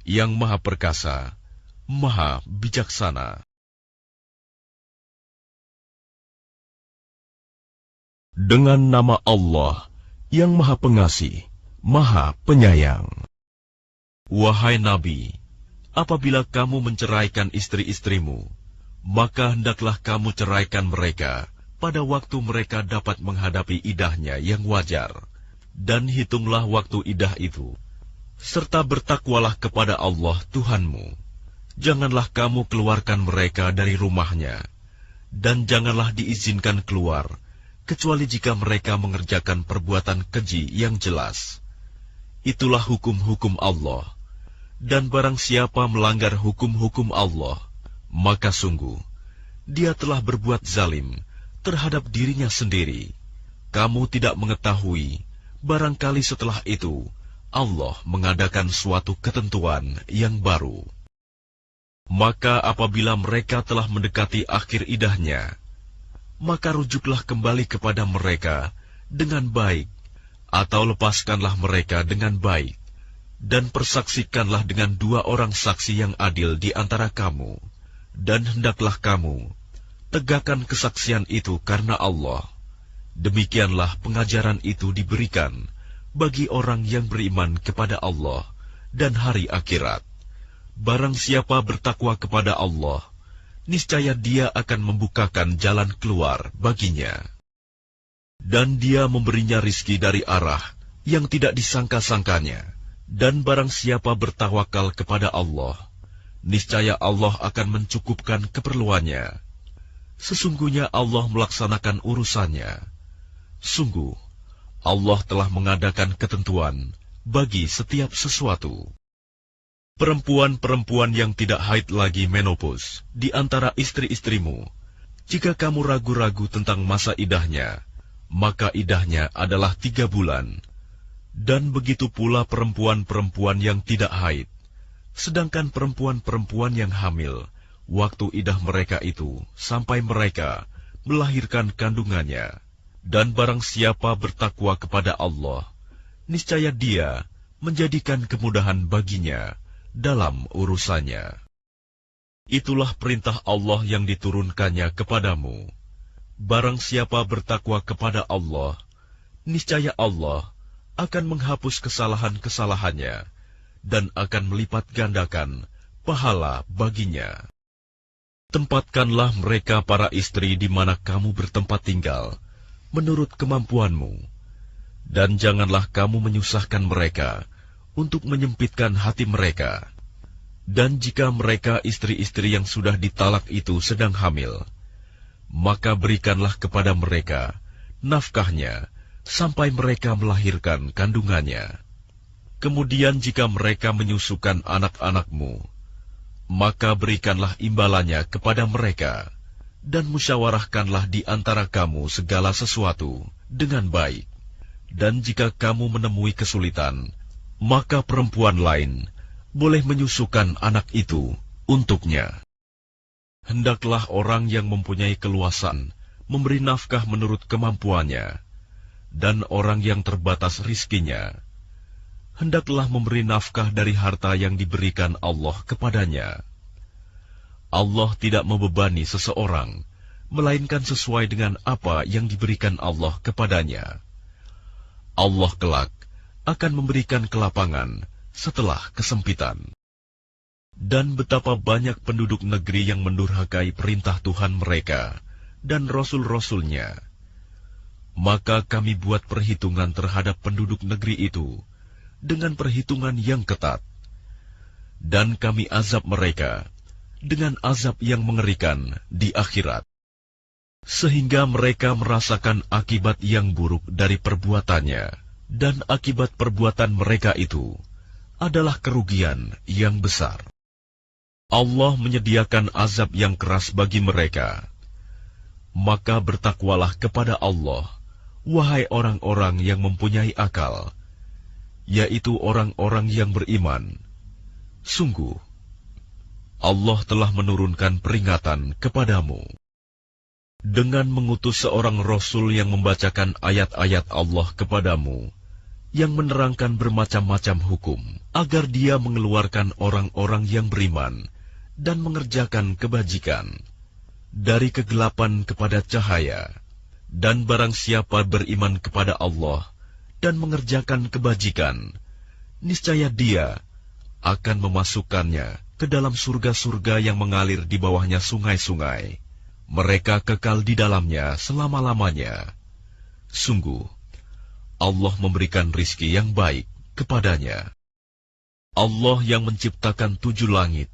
yang Maha perkasa, Maha bijaksana. Dengan nama Allah yang Maha Pengasih, Maha Penyayang. Wahai Nabi, apabila kamu menceraikan istri-istrimu, maka hendaklah kamu ceraikan mereka pada waktu mereka dapat menghadapi idahnya yang wajar, dan hitunglah waktu idah itu, serta bertakwalah kepada Allah Tuhanmu. Janganlah kamu keluarkan mereka dari rumahnya, dan janganlah diizinkan keluar, kecuali jika mereka mengerjakan perbuatan keji yang jelas. Itulah hukum-hukum Allah, dan barang siapa melanggar hukum-hukum Allah, maka sungguh dia telah berbuat zalim terhadap dirinya sendiri. Kamu tidak mengetahui, barangkali setelah itu Allah mengadakan suatu ketentuan yang baru. Maka apabila mereka telah mendekati akhir idahnya, maka rujuklah kembali kepada mereka dengan baik, atau lepaskanlah mereka dengan baik, dan persaksikanlah dengan 2 orang saksi yang adil di antara kamu, dan hendaklah kamu tegakkan kesaksian itu karena Allah. Demikianlah pengajaran itu diberikan bagi orang yang beriman kepada Allah dan hari akhirat. Barang siapa bertakwa kepada Allah, niscaya Dia akan membukakan jalan keluar baginya, dan Dia memberinya rizki dari arah yang tidak disangka-sangkanya. Dan barang siapa bertawakal kepada Allah, niscaya Allah akan mencukupkan keperluannya. Sesungguhnya Allah melaksanakan urusannya. Sungguh, Allah telah mengadakan ketentuan bagi setiap sesuatu. Perempuan-perempuan yang tidak haid lagi menopause di antara istri-istrimu, jika kamu ragu-ragu tentang masa idahnya, maka idahnya adalah 3 bulan. Dan begitu pula perempuan-perempuan yang tidak haid, sedangkan perempuan-perempuan yang hamil, waktu idah mereka itu sampai mereka melahirkan kandungannya. Dan barang siapa bertakwa kepada Allah, niscaya Dia menjadikan kemudahan baginya dalam urusannya. Itulah perintah Allah yang diturunkannya kepadamu. Barang siapa bertakwa kepada Allah, niscaya Allah akan menghapus kesalahan-kesalahannya dan akan melipat gandakan pahala baginya. Tempatkanlah mereka para istri di mana kamu bertempat tinggal, menurut kemampuanmu, dan janganlah kamu menyusahkan mereka untuk menyempitkan hati mereka. Dan jika mereka istri-istri yang sudah ditalak itu sedang hamil, maka berikanlah kepada mereka nafkahnya sampai mereka melahirkan kandungannya. Kemudian jika mereka menyusukan anak-anakmu, maka berikanlah imbalannya kepada mereka, dan musyawarahkanlah di antara kamu segala sesuatu dengan baik. Dan jika kamu menemui kesulitan, maka perempuan lain boleh menyusukan anak itu untuknya. Hendaklah orang yang mempunyai keluasan memberi nafkah menurut kemampuannya, dan orang yang terbatas rizkinya, hendaklah memberi nafkah dari harta yang diberikan Allah kepadanya. Allah tidak membebani seseorang, melainkan sesuai dengan apa yang diberikan Allah kepadanya. Allah kelak akan memberikan kelapangan setelah kesempitan. Dan betapa banyak penduduk negeri yang mendurhakai perintah Tuhan mereka dan Rasul-Rasulnya. Maka kami buat perhitungan terhadap penduduk negeri itu dengan perhitungan yang ketat. Dan kami azab mereka dengan azab yang mengerikan di akhirat. Sehingga mereka merasakan akibat yang buruk dari perbuatannya. Dan akibat perbuatan mereka itu adalah kerugian yang besar. Allah menyediakan azab yang keras bagi mereka. Maka bertakwalah kepada Allah, wahai orang-orang yang mempunyai akal, yaitu orang-orang yang beriman. Sungguh, Allah telah menurunkan peringatan kepadamu dengan mengutus seorang Rasul yang membacakan ayat-ayat Allah kepadamu, yang menerangkan bermacam-macam hukum, agar dia mengeluarkan orang-orang yang beriman dan mengerjakan kebajikan dari kegelapan kepada cahaya. Dan barang siapa beriman kepada Allah dan mengerjakan kebajikan, niscaya dia akan memasukkannya ke dalam surga-surga yang mengalir di bawahnya sungai-sungai. Mereka kekal di dalamnya selama-lamanya. Sungguh, Allah memberikan rizki yang baik kepadanya. Allah yang menciptakan 7 langit,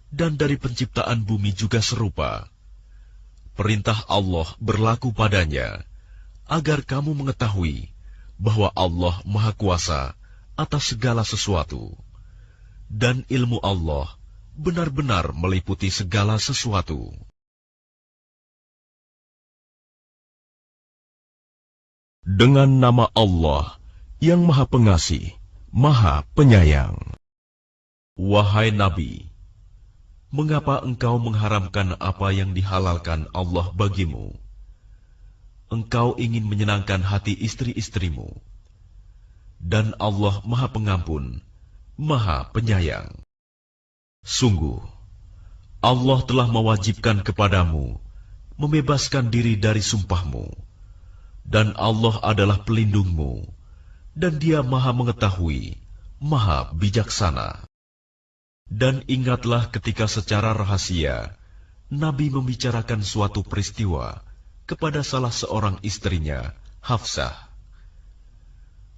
dan dari penciptaan bumi juga serupa. Perintah Allah berlaku padanya, agar kamu mengetahui bahwa Allah Maha Kuasa atas segala sesuatu. Dan ilmu Allah benar-benar meliputi segala sesuatu. Dengan nama Allah yang Maha Pengasih, Maha Penyayang. Wahai Nabi, mengapa engkau mengharamkan apa yang dihalalkan Allah bagimu? Engkau ingin menyenangkan hati istri-istrimu. Dan Allah Maha Pengampun, Maha Penyayang. Sungguh, Allah telah mewajibkan kepadamu membebaskan diri dari sumpahmu. Dan Allah adalah pelindungmu, dan Dia Maha Mengetahui, Maha Bijaksana. Dan ingatlah ketika secara rahasia Nabi membicarakan suatu peristiwa kepada salah seorang istrinya, Hafsah.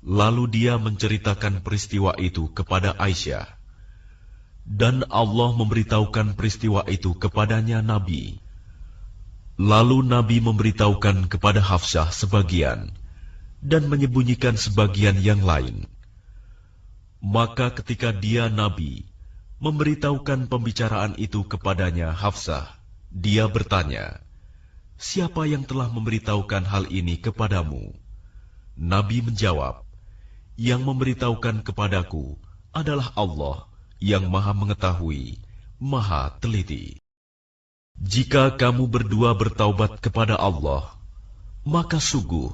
Lalu dia menceritakan peristiwa itu kepada Aisyah. Dan Allah memberitahukan peristiwa itu kepadanya Nabi. Lalu Nabi memberitahukan kepada Hafsah sebagian, dan menyembunyikan sebagian yang lain. Maka ketika dia Nabi memberitahukan pembicaraan itu kepadanya Hafsah, dia bertanya, "Siapa yang telah memberitahukan hal ini kepadamu?" Nabi menjawab, "Yang memberitahukan kepadaku adalah Allah yang Maha Mengetahui, Maha Teliti. Jika kamu berdua bertaubat kepada Allah, maka sungguh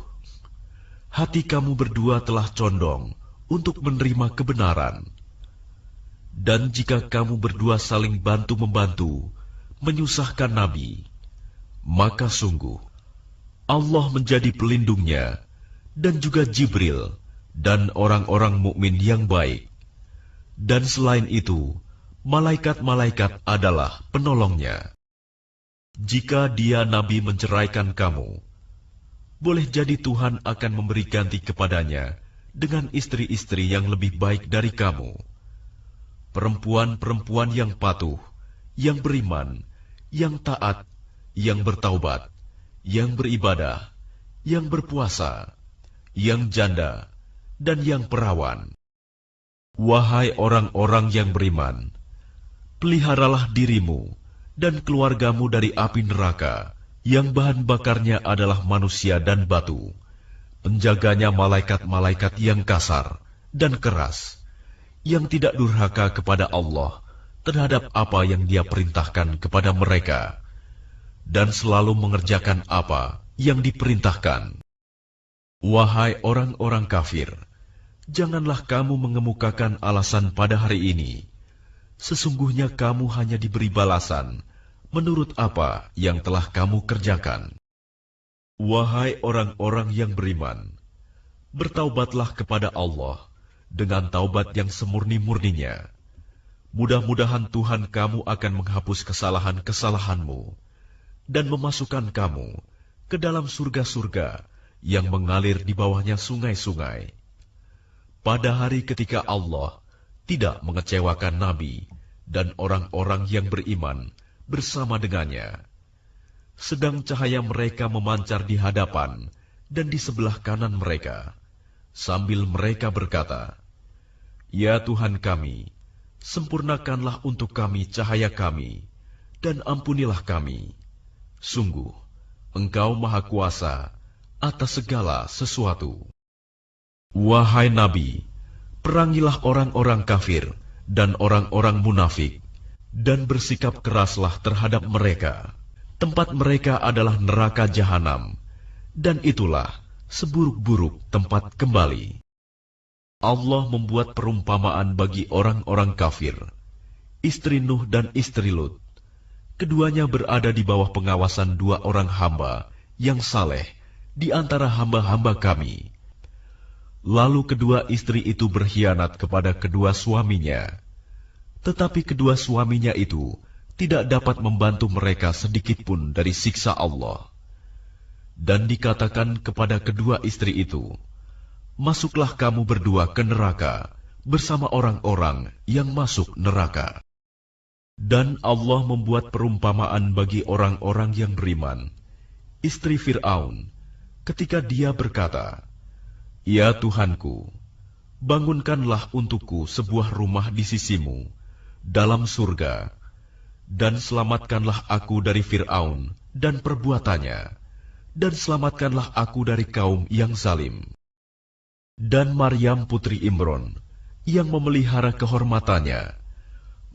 hati kamu berdua telah condong untuk menerima kebenaran. Dan jika kamu berdua saling bantu-membantu menyusahkan Nabi, maka sungguh Allah menjadi pelindungnya, dan juga Jibril dan orang-orang mukmin yang baik. Dan selain itu, malaikat-malaikat adalah penolongnya. Jika dia Nabi menceraikan kamu, boleh jadi Tuhan akan memberi ganti kepadanya dengan istri-istri yang lebih baik dari kamu. Perempuan-perempuan yang patuh, yang beriman, yang taat, yang bertaubat, yang beribadah, yang berpuasa, yang janda, dan yang perawan. Wahai orang-orang yang beriman, peliharalah dirimu dan keluargamu dari api neraka, yang bahan bakarnya adalah manusia dan batu, penjaganya malaikat-malaikat yang kasar dan keras, yang tidak durhaka kepada Allah terhadap apa yang Dia perintahkan kepada mereka, dan selalu mengerjakan apa yang diperintahkan. Wahai orang-orang kafir, janganlah kamu mengemukakan alasan pada hari ini, sesungguhnya kamu hanya diberi balasan menurut apa yang telah kamu kerjakan. Wahai orang-orang yang beriman, bertaubatlah kepada Allah dengan taubat yang semurni-murninya. Mudah-mudahan Tuhan kamu akan menghapus kesalahan-kesalahanmu dan memasukkan kamu ke dalam surga-surga yang mengalir di bawahnya sungai-sungai. Pada hari ketika Allah tidak mengecewakan Nabi dan orang-orang yang beriman bersama dengannya, sedang cahaya mereka memancar di hadapan dan di sebelah kanan mereka, sambil mereka berkata, "Ya Tuhan kami, sempurnakanlah untuk kami cahaya kami, dan ampunilah kami. Sungguh, Engkau Maha Kuasa atas segala sesuatu." Wahai Nabi, perangilah orang-orang kafir dan orang-orang munafik, dan bersikap keraslah terhadap mereka. Tempat mereka adalah neraka jahanam, dan itulah seburuk-buruk tempat kembali. Allah membuat perumpamaan bagi orang-orang kafir, istri Nuh dan istri Lut. Keduanya berada di bawah pengawasan dua orang hamba yang saleh di antara hamba-hamba kami. Lalu kedua istri itu berkhianat kepada kedua suaminya, tetapi kedua suaminya itu tidak dapat membantu mereka sedikitpun dari siksa Allah. Dan dikatakan kepada kedua istri itu, "Masuklah kamu berdua ke neraka bersama orang-orang yang masuk neraka." Dan Allah membuat perumpamaan bagi orang-orang yang beriman, istri Fir'aun, ketika dia berkata, "Ya Tuhanku, bangunkanlah untukku sebuah rumah di sisimu dalam surga, dan selamatkanlah aku dari Fir'aun dan perbuatannya, dan selamatkanlah aku dari kaum yang zalim." Dan Maryam putri Imron yang memelihara kehormatannya,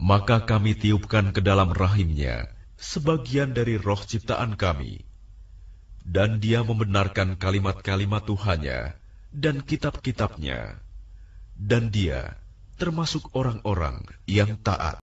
maka kami tiupkan ke dalam rahimnya sebagian dari roh ciptaan kami, dan dia membenarkan kalimat-kalimat Tuhannya dan kitab-kitabnya, dan dia termasuk orang-orang yang taat.